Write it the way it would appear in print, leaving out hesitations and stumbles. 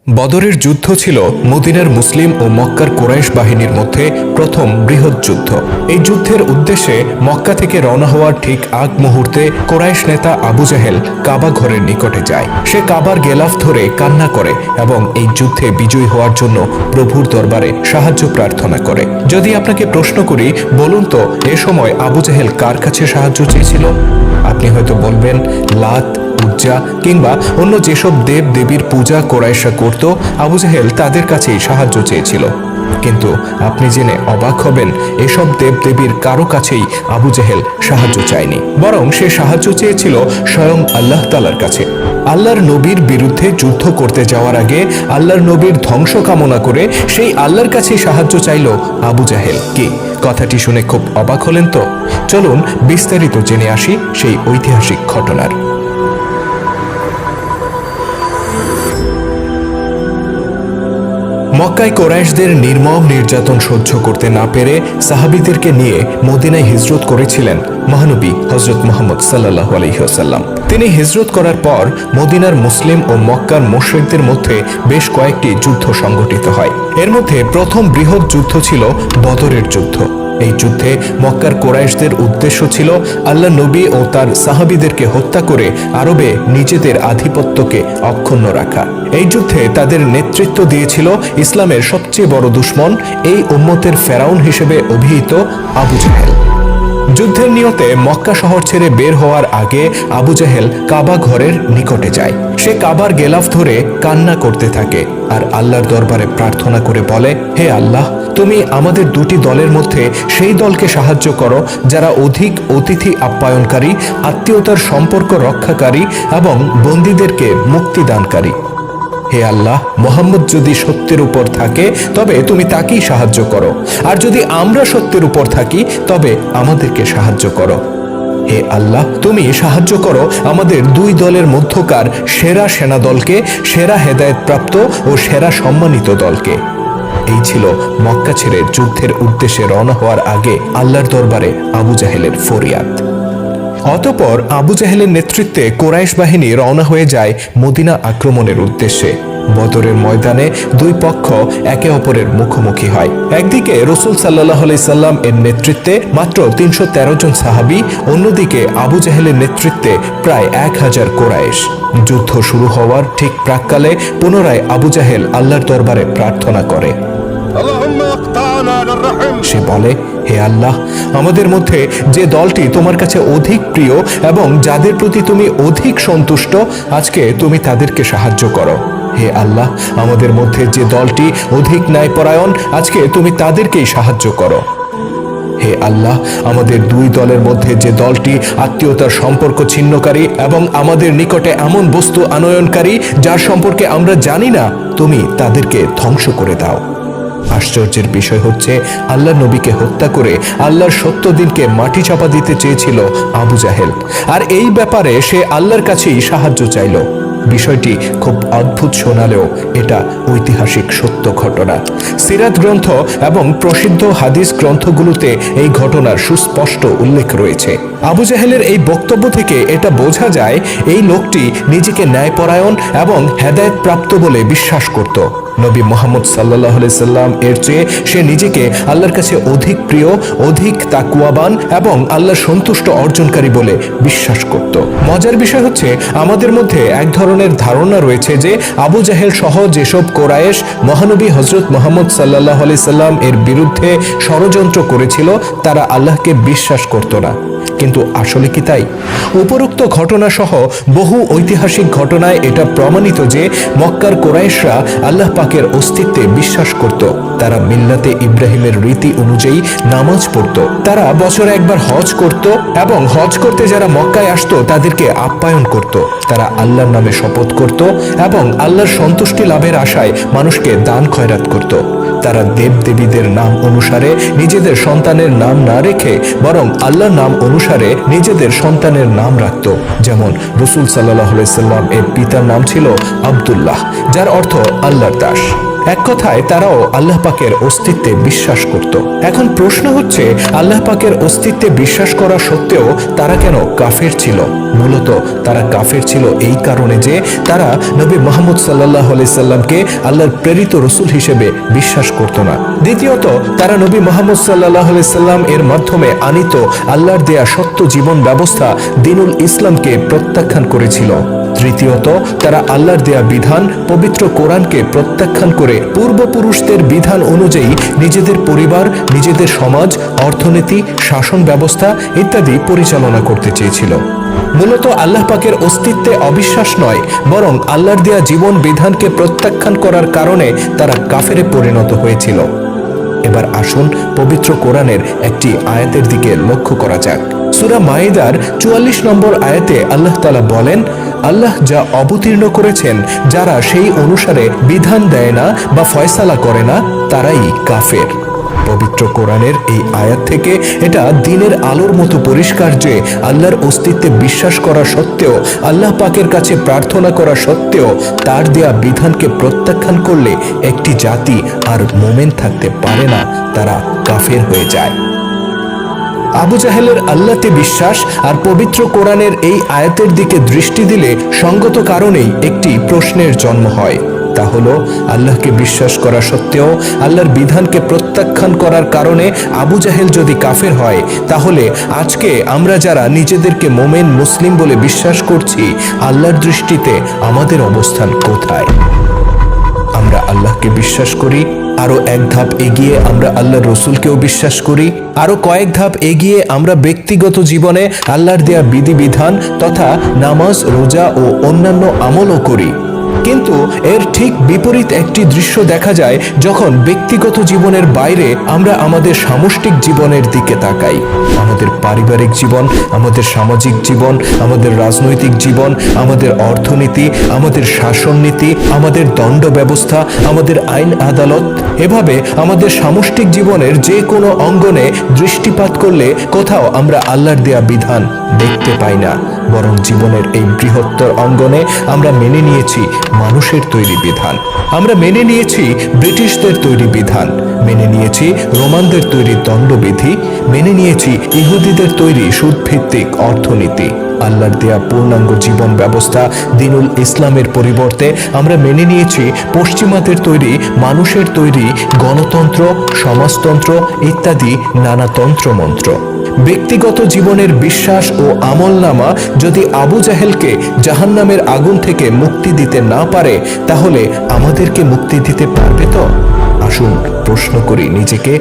বদরের যুদ্ধ ছিল মদিনার মুসলিম ও মক্কার কুরাইশ বাহিনীর মধ্যে প্রথম বৃহৎ যুদ্ধ। এই যুদ্ধের উদ্দেশ্যে মক্কা থেকে রওনা হওয়ার ঠিক আগ মুহূর্তে কুরাইশ নেতা আবু জাহেল কাবা ঘরের নিকটে যায়। সে কাবার গেলাফ ধরে কান্না করে এবং এই যুদ্ধে বিজয়ী হওয়ার জন্য প্রভুর দরবারে সাহায্য প্রার্থনা করে। যদি আপনাকে প্রশ্ন করি, বলুন তো এ সময় আবু জাহেল কার কাছে সাহায্য চেয়েছিল? আপনি হয়তো বলবেন লাত, উজ্জা কিংবা অন্য যেসব দেব দেবীর পূজা কুরাইশরা করত, আবু জাহেল তাদের কাছেই সাহায্য চেয়েছিল। কিন্তু আপনি জেনে অবাক হবেন, এসব দেব দেবীর কারো কাছেই আবু জাহেল সাহায্য চায়নি, বরং সে সাহায্য চেয়েছিল স্বয়ং আল্লাহ তাআলার কাছে। আল্লাহর নবীর বিরুদ্ধে যুদ্ধ করতে যাওয়ার আগে আল্লাহর নবীর ধ্বংস কামনা করে সেই আল্লাহর কাছেই সাহায্য চাইল আবু জাহেল। কি কথাটি শুনে খুব অবাক হলেন তো? চলুন বিস্তারিত জেনে আসি সেই ঐতিহাসিক ঘটনার। মক্কায় কুরাইশদের নির্মম নির্যাতন সহ্য করতে না পেরে সাহাবীদেরকে নিয়ে মদিনায় হিজরত করেছিলেন মহানবী হযরত মুহাম্মদ সাল্লাল্লাহু আলাইহি ওয়াসাল্লাম। তিনি হিজরত করার পর মদিনার মুসলিম ও মক্কার মুশরিকদের মধ্যে বেশ কয়েকটি যুদ্ধ সংঘটিত হয়। এর মধ্যে প্রথম বৃহৎ যুদ্ধ ছিল বদরের যুদ্ধ। এই যুদ্ধে মক্কার কুরাইশদের উদ্দেশ্য ছিল আল্লাহ নবী ও তার সাহাবীদেরকে হত্যা করে আরবে নিজেদের আধিপত্যকে অক্ষুণ্ণ রাখা। এই যুদ্ধে তাদের নেতৃত্ব দিয়েছিল ইসলামের সবচেয়ে বড় দুশমন, এই উম্মতের ফেরাউন হিসেবে অভিহিত আবু জাহেল। যুদ্ধের নিয়তে মক্কা শহর ছেড়ে বের হওয়ার আগে আবু জাহেল কাবা ঘরের নিকটে যায়। সে কাবার গেলাফ ধরে কান্না করতে থাকে আর আল্লাহর দরবারে প্রার্থনা করে বলে, হে আল্লাহ, তুমি আমাদের দুটি দলের মধ্যে সেই দলকে সাহায্য করো যারা অধিক অতিথি আপ্যায়নকারী, আত্মীয়তার সম্পর্ক রক্ষাকারী এবং বন্দীদেরকে মুক্তিদানকারী। হে আল্লাহ, মুহাম্মদ যদি সত্যের উপর থাকে তবে তুমি তাকেই সাহায্য করো, আর যদি আমরা সত্যের উপর থাকি তবে আমাদেরকে সাহায্য করো। হে আল্লাহ, তুমি সাহায্য করো আমাদের দুই দলের মধ্যকার সেরা সেনা দলকে, সেরা হেদায়েতপ্রাপ্ত ও সেরা সম্মানিত দলকে। এই ছিল মক্কা ছেড়ে যুদ্ধের উদ্দেশ্যে রওনা হওয়ার আগে আল্লাহর দরবারে আবু জাহেলের ফরিয়াদ। অতঃপর আবু জাহেলের নেতৃত্বে কুরাইশ বাহিনী রওনা হয়ে যায় মদিনা আক্রমণের উদ্দেশ্যে। বদরের ময়দানে দুই পক্ষ একে অপরের মুখোমুখি হয়। একদিকে রাসূল সাল্লাল্লাহু আলাইহি সাল্লাম এর নেতৃত্বে মাত্র ৩১৩ জন সাহাবী, অন্যদিকে আবু জাহেলের নেতৃত্বে প্রায় ১০০০ কুরাইশ। যুদ্ধ শুরু হওয়ার ঠিক প্রাক্কালে পুনরায় আবু জাহেল আল্লাহর দরবারে প্রার্থনা করে। সে বলে, হে আল্লাহ, আমাদের মধ্যে যে দলটি তোমার কাছে অধিক প্রিয় এবং যাদের প্রতি তুমি অধিক সন্তুষ্ট, আজকে তুমি তাদেরকে সাহায্য করো। হে আল্লাহ, আমাদের মধ্যে যে দলটি অধিক ন্যায়পরায়ণ, আজকে তুমি তাদেরকেই সাহায্য করো। হে আল্লাহ, আমাদের দুই দলের মধ্যে যে দলটি আত্মীয়তার সম্পর্ক ছিন্নকারী এবং আমাদের নিকটে এমন বস্তু আনয়নকারী যার সম্পর্কে আমরা জানি না, তুমি তাদেরকে ধ্বংস করে দাও। আশ্চর্যের বিষয় হচ্ছে, আল্লাহ নবীকে হত্যা করে আল্লাহর সত্য দিনকে মাটি চাপা দিতে চেয়েছিল আবু জাহেল, আর এই ব্যাপারে সে আল্লাহর কাছেই সাহায্য চাইল। বিষয়টি খুব অদ্ভুত শোনালেও এটা ঐতিহাসিক সত্য ঘটনা। সিরাত গ্রন্থ এবং প্রসিদ্ধ হাদিস গ্রন্থগুলোতে এই ঘটনার সুস্পষ্ট উল্লেখ রয়েছে। আবু জাহেলের এই বক্তব্য থেকে এটা বোঝা যায়, এই লোকটি নিজেকে ন্যায়পরায়ণ এবং হেদায়েতপ্রাপ্ত বলে বিশ্বাস করত। নবী মুহাম্মদ সাল্লাল্লাহু আলাইহি সাল্লাম এর চেয়ে সে নিজেকে আল্লাহর কাছে অধিক প্রিয়, অধিক তাকওয়াবান এবং আল্লাহর সন্তুষ্ট অর্জনকারী বলে বিশ্বাস করত। মজার বিষয় হচ্ছে, আমাদের মধ্যে এক ধরনের ধারণা রয়েছে যে আবু জাহেল সহ যেসব কুরাইশ মহানবী হযরত মুহাম্মদ সাল্লাল্লাহু আলাইহি সাল্লাম এর বিরুদ্ধে ষড়যন্ত্র করেছিল, তারা আল্লাহকে বিশ্বাস করত না। কিন্তু আসলে কি তাই? উপরোক্ত ঘটনা সহ বহু ঐতিহাসিক ঘটনায় এটা প্রমাণিত যে মক্কার কুরাইশরা আল্লাহ পাকের অস্তিত্বে বিশ্বাস করত। তারা মিল্লাতে ইব্রাহিমের রীতি অনুযায়ী নামাজ পড়ত। তারা বছরে একবার হজ করত এবং হজ করতে যারা মক্কায় আসতো তাদেরকে আপ্যায়ন করত। তারা আল্লাহর নামে শপথ করত এবং আল্লাহর সন্তুষ্টি লাভের আশায় মানুষকে দান খয়রাত করত। তারা দেব দেবীদের নাম অনুসারে নিজেদের সন্তানের নাম না রেখে বরং আল্লাহর নাম অনুসারে নিজেদের সন্তানের নাম রাখত। যেমন রাসূল সাল্লাল্লাহু আলাইহি সাল্লাম এর পিতার নাম ছিল আব্দুল্লাহ, যার অর্থ আল্লাহর দাস। এক কথায় তারাও আল্লাহ পাকের অস্তিত্বে বিশ্বাস করত। এখন প্রশ্ন হচ্ছে, আল্লাহ পাকের অস্তিত্বে বিশ্বাস করা সত্ত্বেও তারা কেন কাফের ছিল? মূলত তারা কাফের ছিল এই কারণে যে তারা নবী মুহাম্মদ সাল্লাল্লাহু আলাইহি সাল্লামকে আল্লাহর প্রেরিত রাসূল হিসেবে বিশ্বাস করত না। দ্বিতীয়ত, তারা নবী মুহাম্মদ সাল্লাল্লাহু আলাইহি সাল্লাম এর মাধ্যমে আনিত আল্লাহর দেয়া সত্য জীবন ব্যবস্থা দ্বীনুল ইসলামকে প্রত্যাখ্যান করেছিল। তৃতীয়ত, তারা আল্লাহর দেয়া বিধান পবিত্র কোরআনকে প্রত্যাখ্যান করে পূর্বপুরুষদের বিধান অনুযায়ী নিজেদের পরিবার, নিজেদের সমাজ, অর্থনীতি, শাসন ব্যবস্থা ইত্যাদি পরিচালনা করতে চেয়েছিল। মূলত আল্লাহ পাকের অস্তিত্বে অবিশ্বাস নয়, বরং আল্লাহর দেয়া জীবন বিধানকে প্রত্যাখ্যান করার কারণে তারা কাফেরে পরিণত হয়েছিল। এবার আসুন পবিত্র কোরআনের একটি আয়াতের দিকে লক্ষ্য করা যাক। সূরা মাইদার 44 নম্বর আয়াতে আল্লাহ তাআলা বলেন, আল্লাহ যা অবতীর্ণ করেছেন যারা সেই অনুসারে বিধান দেয় না বা ফয়সালা করে না তারাই কাফের। পবিত্র কোরআনের এই আয়াত থেকে এটা দিনের আলোর মতো পরিষ্কার যে আল্লাহর অস্তিত্বে বিশ্বাস করা সত্ত্বেও, আল্লাহ পাকের কাছে প্রার্থনা করা সত্ত্বেও তার দেয়া বিধানকে প্রত্যাখ্যান করলে একটি জাতি আর মোমেন থাকতে পারে না, তারা কাফের হয়ে যায়। আবু জাহেলের আল্লাহতে বিশ্বাস আর পবিত্র কোরআনের এই আয়াতের দিকে দৃষ্টি দিলে সঙ্গত কারণেই একটি প্রশ্নের জন্ম হয়। তা হলো, আল্লাহকে বিশ্বাস করা সত্ত্বেও আল্লাহর বিধানকে প্রত্যাখ্যান করার কারণে আবু জাহেল যদি কাফের হয়, তাহলে আজকে আমরা যারা নিজেদেরকে মোমেন মুসলিম বলে বিশ্বাস করছি, আল্লাহর দৃষ্টিতে আমাদের অবস্থান কোথায়? আমরা আল্লাহকে বিশ্বাস করি, আরো এক ধাপ এগিয়ে আমরা আল্লাহর রসুলকেও বিশ্বাস করি, আরো কয়েক ধাপ এগিয়ে আমরা ব্যক্তিগত জীবনে আল্লাহর দেয়া বিধিবিধান তথা নামাজ, রোজা ও অন্যান্য আমলও করি। কিন্তু এর ঠিক বিপরীত একটি দৃশ্য দেখা যায় যখন ব্যক্তিগত জীবনের বাইরে আমরা আমাদের সামষ্টিক জীবনের দিকে তাকাই। আমাদের পারিবারিক জীবন, আমাদের সামাজিক জীবন, আমাদের রাজনৈতিক জীবন, আমাদের অর্থনীতি, আমাদের শাসন নীতি, আমাদের দণ্ড ব্যবস্থা, আমাদের আইন আদালত, এভাবে আমাদের সামষ্টিক জীবনের যে কোনো অঙ্গনে দৃষ্টিপাত করলে কোথাও আমরা আল্লাহর দেয়া বিধান দেখতে পাই না, বরং জীবনের এই বৃহত্তর অঙ্গনে আমরা মেনে নিয়েছি মানুষের তৈরি বিধান। আমরা মেনে নিয়েছি ব্রিটিশদের তৈরি বিধান, মেনে নিয়েছি রোমানদের তৈরি দণ্ডবিধি, মেনে নিয়েছি ইহুদিদের তৈরি সুদভিত্তিক অর্থনীতি। আল্লাহর দেয়া পূর্ণাঙ্গ জীবন ব্যবস্থা দ্বীনুল ইসলামের পরিবর্তে আমরা মেনে নিয়েছি পশ্চিমাদের তৈরি, মানুষের তৈরি গণতন্ত্র, সমাজতন্ত্র ইত্যাদি নানা তন্ত্রমন্ত্র। ব্যক্তিগত জীবনের বিশ্বাস ও আমলনামা যদি আবু জাহেলকে জাহান্নামের আগুন থেকে মুক্তি দিতে না পারে, তাহলে আমাদেরকে মুক্তি দিতে পারবে তো? আসুন প্রশ্ন করি নিজেকে।